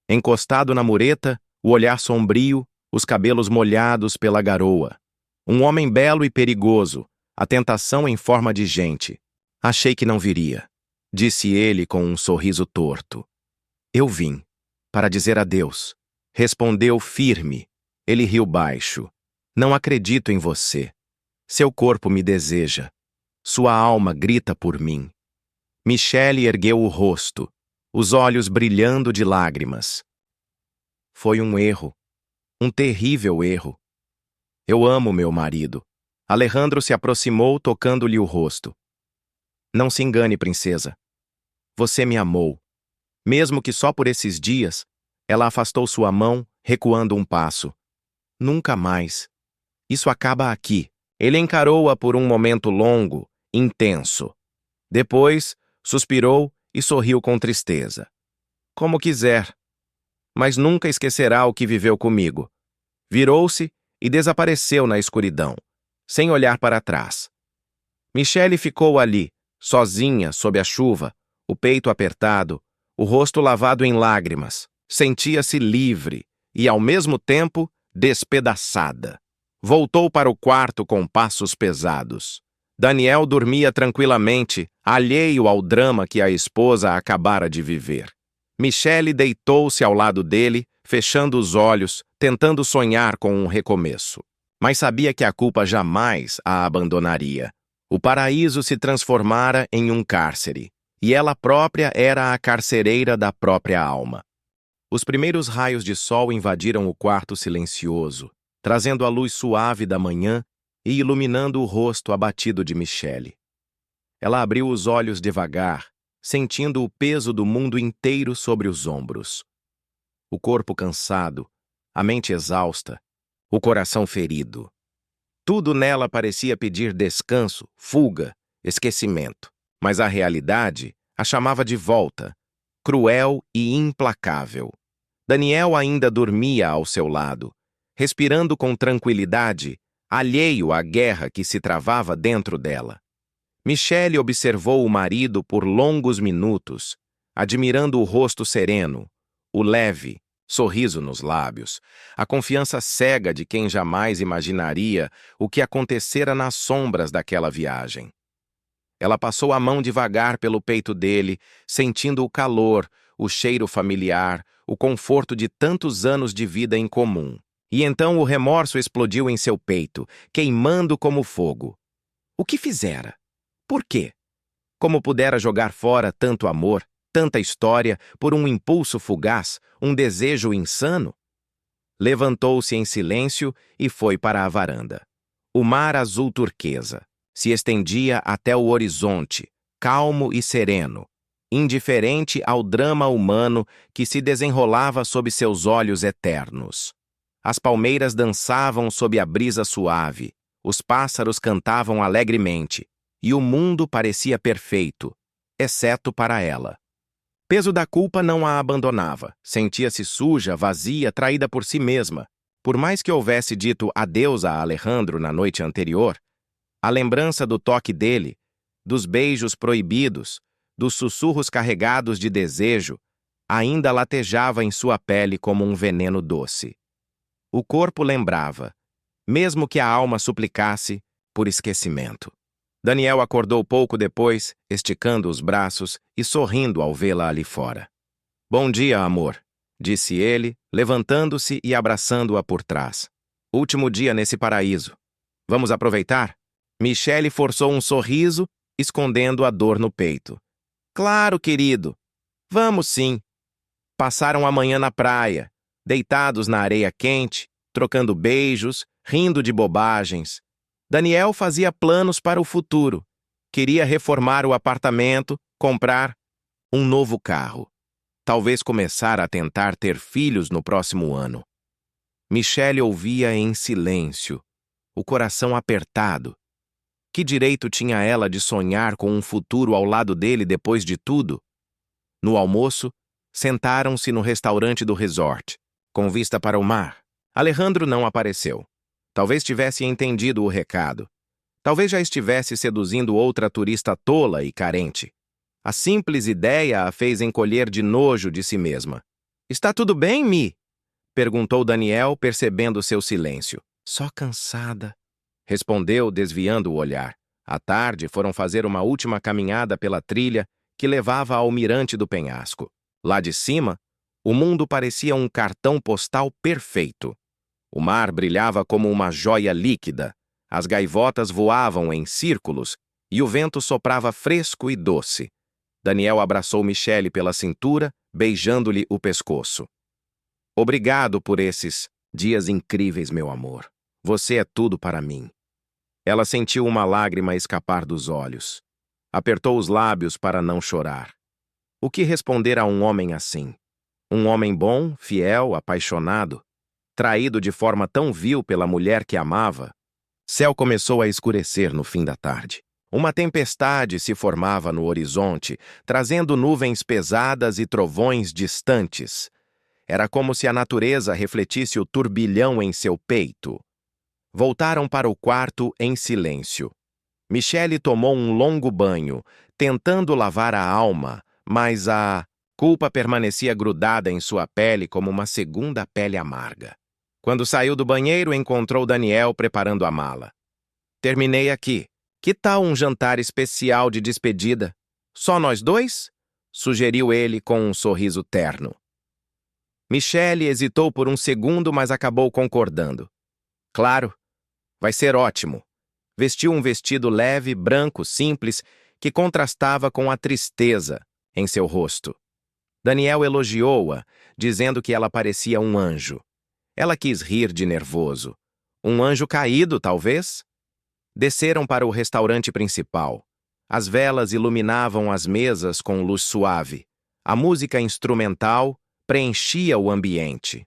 encostado na mureta, o olhar sombrio, os cabelos molhados pela garoa. Um homem belo e perigoso, a tentação em forma de gente. Achei que não viria, disse ele com um sorriso torto. Eu vim, para dizer adeus. Respondeu firme. Ele riu baixo. Não acredito em você. Seu corpo me deseja. Sua alma grita por mim. Michele ergueu o rosto, os olhos brilhando de lágrimas. Foi um erro. Um terrível erro. Eu amo meu marido. Alejandro se aproximou, tocando-lhe o rosto. Não se engane, princesa. Você me amou. Mesmo que só por esses dias, ela afastou sua mão, recuando um passo. Nunca mais. Isso acaba aqui. Ele encarou-a por um momento longo, intenso. Depois, suspirou e sorriu com tristeza. Como quiser. Mas nunca esquecerá o que viveu comigo. Virou-se e desapareceu na escuridão, sem olhar para trás. Michele ficou ali, sozinha, sob a chuva, o peito apertado, o rosto lavado em lágrimas. Sentia-se livre e, ao mesmo tempo, despedaçada. Voltou para o quarto com passos pesados. Daniel dormia tranquilamente, alheio ao drama que a esposa acabara de viver. Michele deitou-se ao lado dele, fechando os olhos, tentando sonhar com um recomeço. Mas sabia que a culpa jamais a abandonaria. O paraíso se transformara em um cárcere, e ela própria era a carcereira da própria alma. Os primeiros raios de sol invadiram o quarto silencioso, trazendo a luz suave da manhã e iluminando o rosto abatido de Michele. Ela abriu os olhos devagar, sentindo o peso do mundo inteiro sobre os ombros. O corpo cansado, a mente exausta, o coração ferido. Tudo nela parecia pedir descanso, fuga, esquecimento. Mas a realidade a chamava de volta, cruel e implacável. Daniel ainda dormia ao seu lado, respirando com tranquilidade, alheio à guerra que se travava dentro dela. Michele observou o marido por longos minutos, admirando o rosto sereno, o leve sorriso nos lábios, a confiança cega de quem jamais imaginaria o que acontecera nas sombras daquela viagem. Ela passou a mão devagar pelo peito dele, sentindo o calor, o cheiro familiar, o conforto de tantos anos de vida em comum. E então o remorso explodiu em seu peito, queimando como fogo. O que fizera? Por quê? Como pudera jogar fora tanto amor, tanta história, por um impulso fugaz, um desejo insano? Levantou-se em silêncio e foi para a varanda. O mar azul turquesa se estendia até o horizonte, calmo e sereno, indiferente ao drama humano que se desenrolava sob seus olhos eternos. As palmeiras dançavam sob a brisa suave, os pássaros cantavam alegremente, e o mundo parecia perfeito, exceto para ela. Peso da culpa não a abandonava, sentia-se suja, vazia, traída por si mesma. Por mais que houvesse dito adeus a Alejandro na noite anterior, a lembrança do toque dele, dos beijos proibidos, dos sussurros carregados de desejo, ainda latejava em sua pele como um veneno doce. O corpo lembrava, mesmo que a alma suplicasse, por esquecimento. Daniel acordou pouco depois, esticando os braços e sorrindo ao vê-la ali fora. Bom dia, amor, disse ele, levantando-se e abraçando-a por trás. Último dia nesse paraíso. Vamos aproveitar? Michele forçou um sorriso, escondendo a dor no peito. Claro, querido. Vamos sim. Passaram a manhã na praia, deitados na areia quente, trocando beijos, rindo de bobagens. Daniel fazia planos para o futuro. Queria reformar o apartamento, comprar um novo carro. Talvez começar a tentar ter filhos no próximo ano. Michele ouvia em silêncio, o coração apertado. Que direito tinha ela de sonhar com um futuro ao lado dele depois de tudo? No almoço, sentaram-se no restaurante do resort, com vista para o mar. Alejandro não apareceu. Talvez tivesse entendido o recado. Talvez já estivesse seduzindo outra turista tola e carente. A simples ideia a fez encolher de nojo de si mesma. Está tudo bem, Mi? Perguntou Daniel, percebendo seu silêncio. Só cansada, respondeu, desviando o olhar. À tarde, foram fazer uma última caminhada pela trilha que levava ao mirante do penhasco. Lá de cima, o mundo parecia um cartão postal perfeito. O mar brilhava como uma joia líquida, as gaivotas voavam em círculos e o vento soprava fresco e doce. Daniel abraçou Michele pela cintura, beijando-lhe o pescoço. Obrigado por esses dias incríveis, meu amor. Você é tudo para mim. Ela sentiu uma lágrima escapar dos olhos. Apertou os lábios para não chorar. O que responder a um homem assim? Um homem bom, fiel, apaixonado, traído de forma tão vil pela mulher que amava? Céu começou a escurecer no fim da tarde. Uma tempestade se formava no horizonte, trazendo nuvens pesadas e trovões distantes. Era como se a natureza refletisse o turbilhão em seu peito. Voltaram para o quarto em silêncio. Michele tomou um longo banho, tentando lavar a alma, mas a culpa permanecia grudada em sua pele como uma segunda pele amarga. Quando saiu do banheiro, encontrou Daniel preparando a mala. Terminei aqui. Que tal um jantar especial de despedida? Só nós dois? Sugeriu ele com um sorriso terno. Michele hesitou por um segundo, mas acabou concordando. Claro, vai ser ótimo. Vestiu um vestido leve, branco, simples, que contrastava com a tristeza em seu rosto. Daniel elogiou-a, dizendo que ela parecia um anjo. Ela quis rir de nervoso. Um anjo caído, talvez? Desceram para o restaurante principal. As velas iluminavam as mesas com luz suave. A música instrumental preenchia o ambiente.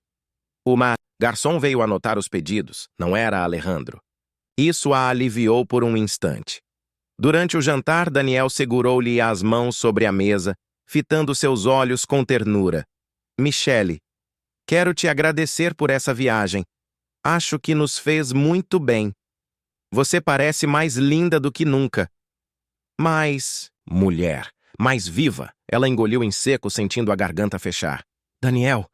Uma garçom veio anotar os pedidos, não era Alejandro. Isso a aliviou por um instante. Durante o jantar, Daniel segurou-lhe as mãos sobre a mesa, fitando seus olhos com ternura. Michele, quero te agradecer por essa viagem. Acho que nos fez muito bem. Você parece mais linda do que nunca. Mais mulher, mais viva. Ela engoliu em seco, sentindo a garganta fechar. Daniel,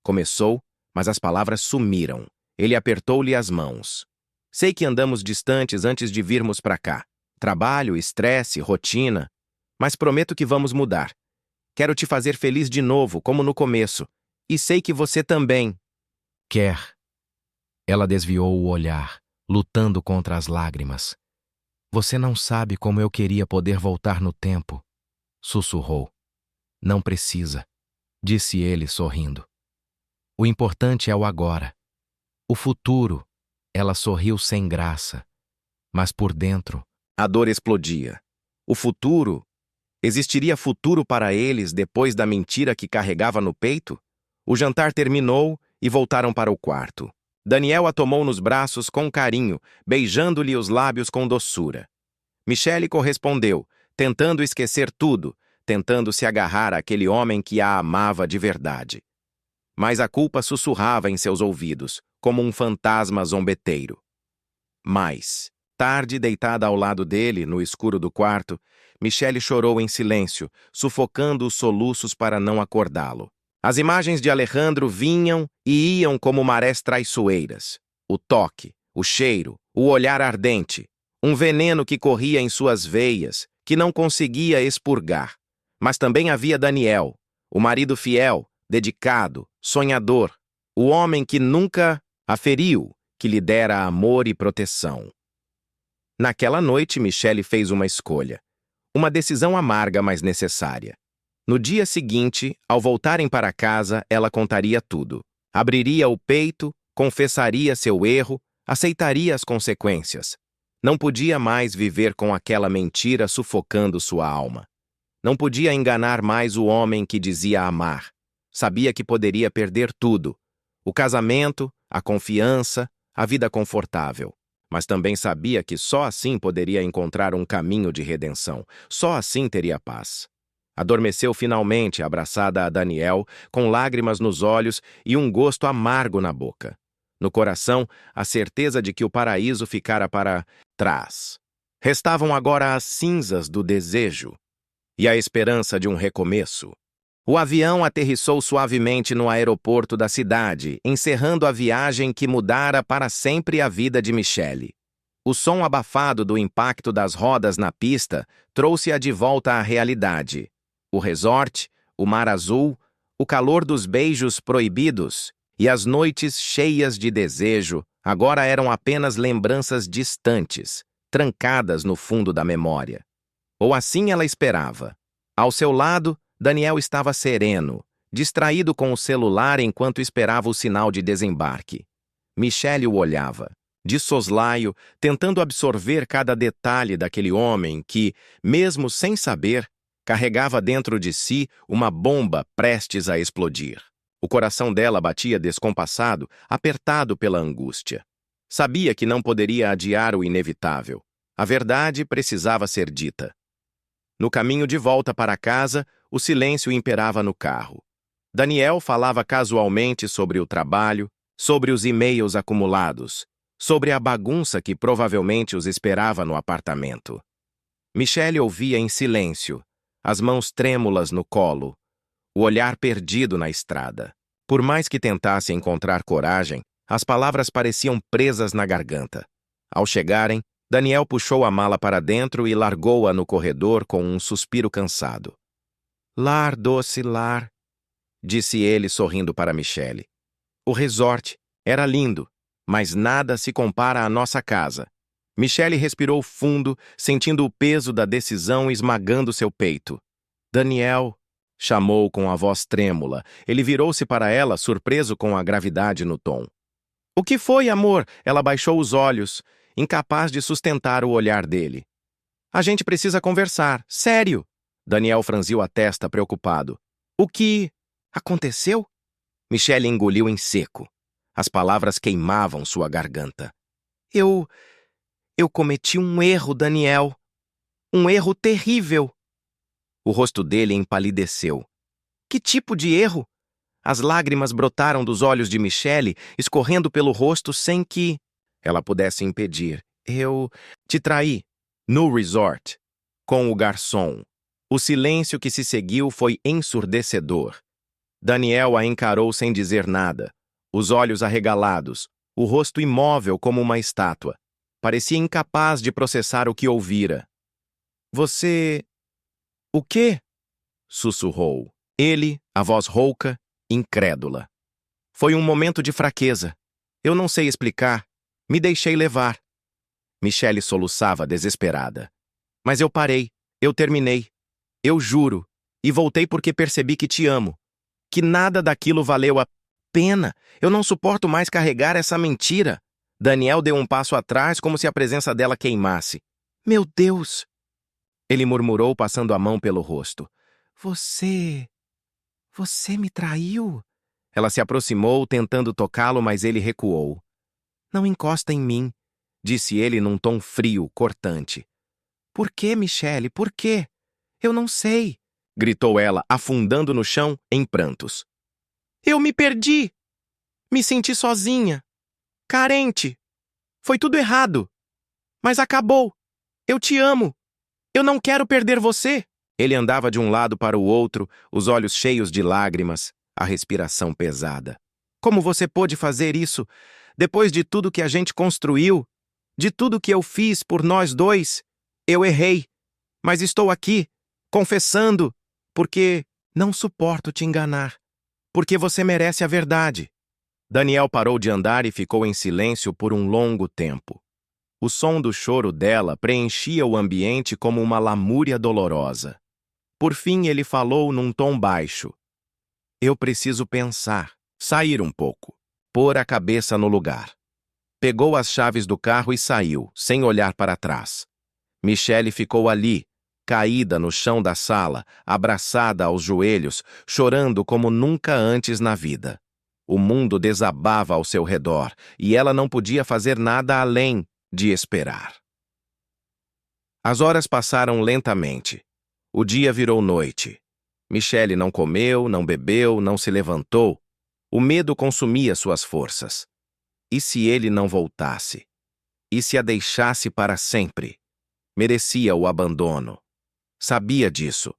começou, mas as palavras sumiram. Ele apertou-lhe as mãos. Sei que andamos distantes antes de virmos para cá. Trabalho, estresse, rotina. Mas prometo que vamos mudar. Quero te fazer feliz de novo, como no começo. E sei que você também quer. Ela desviou o olhar, lutando contra as lágrimas. Você não sabe como eu queria poder voltar no tempo, sussurrou. Não precisa, disse ele sorrindo. O importante é o agora. O futuro. Ela sorriu sem graça, mas por dentro a dor explodia. O futuro? Existiria futuro para eles depois da mentira que carregava no peito? O jantar terminou e voltaram para o quarto. Daniel a tomou nos braços com carinho, beijando-lhe os lábios com doçura. Michele correspondeu, tentando esquecer tudo, tentando se agarrar àquele homem que a amava de verdade. Mas a culpa sussurrava em seus ouvidos, como um fantasma zombeteiro. Mais tarde, deitada ao lado dele, no escuro do quarto, Michele chorou em silêncio, sufocando os soluços para não acordá-lo. As imagens de Alejandro vinham e iam como marés traiçoeiras. O toque, o cheiro, o olhar ardente, um veneno que corria em suas veias, que não conseguia expurgar. Mas também havia Daniel, o marido fiel, dedicado, sonhador, o homem que nunca a feriu, que lhe dera amor e proteção. Naquela noite, Michele fez uma escolha. Uma decisão amarga, mas necessária. No dia seguinte, ao voltarem para casa, ela contaria tudo. Abriria o peito, confessaria seu erro, aceitaria as consequências. Não podia mais viver com aquela mentira sufocando sua alma. Não podia enganar mais o homem que dizia amar. Sabia que poderia perder tudo. O casamento, a confiança, a vida confortável. Mas também sabia que só assim poderia encontrar um caminho de redenção. Só assim teria paz. Adormeceu finalmente, abraçada a Daniel, com lágrimas nos olhos e um gosto amargo na boca. No coração, a certeza de que o paraíso ficara para trás. Restavam agora as cinzas do desejo e a esperança de um recomeço. O avião aterrissou suavemente no aeroporto da cidade, encerrando a viagem que mudara para sempre a vida de Michelle. O som abafado do impacto das rodas na pista trouxe-a de volta à realidade. O resort, o mar azul, o calor dos beijos proibidos e as noites cheias de desejo agora eram apenas lembranças distantes, trancadas no fundo da memória. Ou assim ela esperava. Ao seu lado, Daniel estava sereno, distraído com o celular enquanto esperava o sinal de desembarque. Michelle o olhava, de soslaio, tentando absorver cada detalhe daquele homem que, mesmo sem saber, carregava dentro de si uma bomba prestes a explodir. O coração dela batia descompassado, apertado pela angústia. Sabia que não poderia adiar o inevitável. A verdade precisava ser dita. No caminho de volta para casa, o silêncio imperava no carro. Daniel falava casualmente sobre o trabalho, sobre os e-mails acumulados, sobre a bagunça que provavelmente os esperava no apartamento. Michelle ouvia em silêncio, as mãos trêmulas no colo, o olhar perdido na estrada. Por mais que tentasse encontrar coragem, as palavras pareciam presas na garganta. Ao chegarem, Daniel puxou a mala para dentro e largou-a no corredor com um suspiro cansado. Lar, doce lar, disse ele sorrindo para Michelle. O resort era lindo, mas nada se compara à nossa casa. Michelle respirou fundo, sentindo o peso da decisão esmagando seu peito. Daniel, chamou com a voz trêmula. Ele virou-se para ela, surpreso com a gravidade no tom. O que foi, amor? Ela baixou os olhos, incapaz de sustentar o olhar dele. A gente precisa conversar. Sério? Daniel franziu a testa, preocupado. O que aconteceu? Michelle engoliu em seco. As palavras queimavam sua garganta. Eu cometi um erro, Daniel. Um erro terrível. O rosto dele empalideceu. Que tipo de erro? As lágrimas brotaram dos olhos de Michelle, escorrendo pelo rosto sem que ela pudesse impedir. Eu te traí. No resort. Com o garçom. O silêncio que se seguiu foi ensurdecedor. Daniel a encarou sem dizer nada, os olhos arregalados, o rosto imóvel como uma estátua. Parecia incapaz de processar o que ouvira. Você... O quê? Sussurrou. Ele, a voz rouca, incrédula. Foi um momento de fraqueza. Eu não sei explicar. Me deixei levar. Michelle soluçava desesperada. Mas eu parei. Eu terminei. Eu juro. E voltei porque percebi que te amo. Que nada daquilo valeu a pena. Eu não suporto mais carregar essa mentira. Daniel deu um passo atrás como se a presença dela queimasse. Meu Deus! Ele murmurou, passando a mão pelo rosto. Você me traiu? Ela se aproximou, tentando tocá-lo, mas ele recuou. Não encosta em mim, disse ele num tom frio, cortante. Por quê, Michelle? Por quê? Eu não sei, gritou ela, afundando no chão em prantos. Eu me perdi. Me senti sozinha. Carente. Foi tudo errado. Mas acabou. Eu te amo. Eu não quero perder você. Ele andava de um lado para o outro, os olhos cheios de lágrimas, a respiração pesada. Como você pôde fazer isso? Depois de tudo que a gente construiu, de tudo que eu fiz por nós dois, eu errei. Mas estou aqui, confessando, porque não suporto te enganar. Porque você merece a verdade. Daniel parou de andar e ficou em silêncio por um longo tempo. O som do choro dela preenchia o ambiente como uma lamúria dolorosa. Por fim, ele falou num tom baixo. Eu preciso pensar, sair um pouco, pôr a cabeça no lugar. Pegou as chaves do carro e saiu, sem olhar para trás. Michelle ficou ali, caída no chão da sala, abraçada aos joelhos, chorando como nunca antes na vida. O mundo desabava ao seu redor, e ela não podia fazer nada além de esperar. As horas passaram lentamente. O dia virou noite. Michelle não comeu, não bebeu, não se levantou. O medo consumia suas forças. E se ele não voltasse? E se a deixasse para sempre? Merecia o abandono. Sabia disso.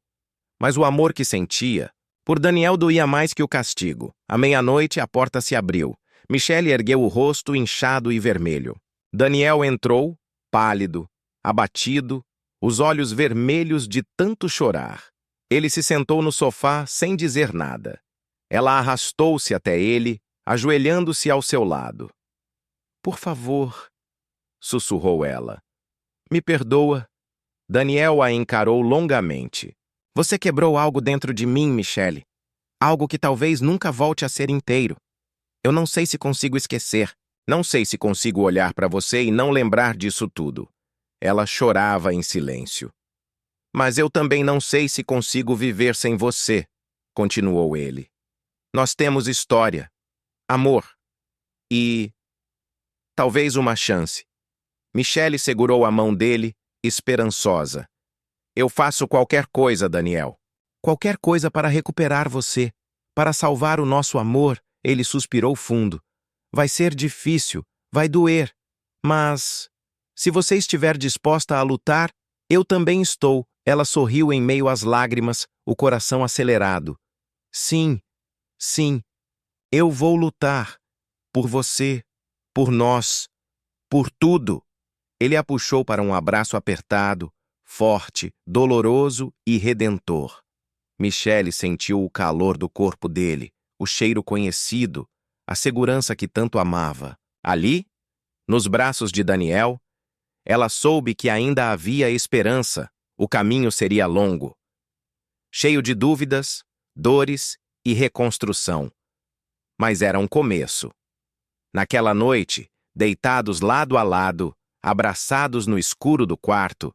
Mas o amor que sentia por Daniel doía mais que o castigo. À meia-noite, a porta se abriu. Michele ergueu o rosto inchado e vermelho. Daniel entrou, pálido, abatido, os olhos vermelhos de tanto chorar. Ele se sentou no sofá sem dizer nada. Ela arrastou-se até ele, ajoelhando-se ao seu lado. "Por favor", sussurrou ela. "Me perdoa." Daniel a encarou longamente. "Você quebrou algo dentro de mim, Michele. Algo que talvez nunca volte a ser inteiro. Eu não sei se consigo esquecer. Não sei se consigo olhar para você e não lembrar disso tudo." Ela chorava em silêncio. "Mas eu também não sei se consigo viver sem você", continuou ele. "Nós temos história, amor e talvez uma chance." Michele segurou a mão dele, esperançosa. "Eu faço qualquer coisa, Daniel. Qualquer coisa para recuperar você, para salvar o nosso amor." Ele suspirou fundo. "Vai ser difícil, vai doer, mas se você estiver disposta a lutar, eu também estou." Ela sorriu em meio às lágrimas, o coração acelerado. "Sim, sim, eu vou lutar. Por você, por nós, por tudo." Ele a puxou para um abraço apertado, forte, doloroso e redentor. Michele sentiu o calor do corpo dele, o cheiro conhecido, a segurança que tanto amava. Ali, nos braços de Daniel, ela soube que ainda havia esperança. O caminho seria longo, cheio de dúvidas, dores e reconstrução. Mas era um começo. Naquela noite, deitados lado a lado, abraçados no escuro do quarto,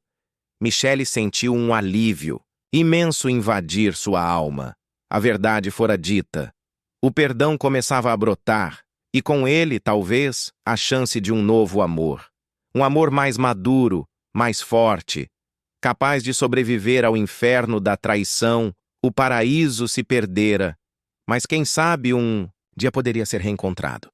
Michele sentiu um alívio imenso invadir sua alma. A verdade fora dita. O perdão começava a brotar, e com ele, talvez, a chance de um novo amor. Um amor mais maduro, mais forte, capaz de sobreviver ao inferno da traição. O paraíso se perdera, mas quem sabe um dia poderia ser reencontrado.